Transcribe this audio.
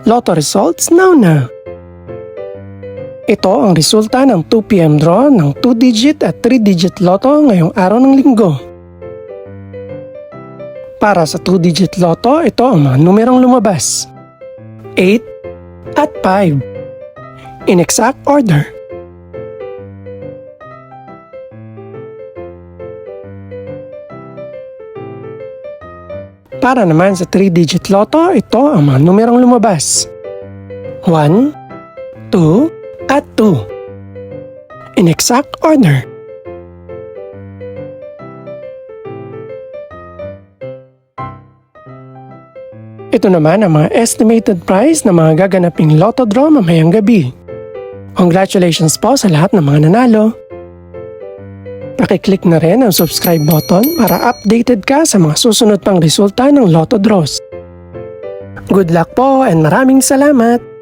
Lotto results now. Ito ang resulta ng 2 PM draw ng 2-digit at 3-digit lotto ngayong araw ng linggo. Para sa 2-digit lotto, ito ang mga numerong lumabas: 8 at 5. In exact order. Para naman sa 3-digit lotto, ito ang mga numerong lumabas: 1, 2, at 2. In exact order. Ito naman ang mga estimated price ng mga gaganaping lotto draw mamayang gabi. Congratulations po sa lahat ng mga nanalo. Pakiclick na rin ang subscribe button para updated ka sa mga susunod pang resulta ng lotto draws. Good luck po and maraming salamat!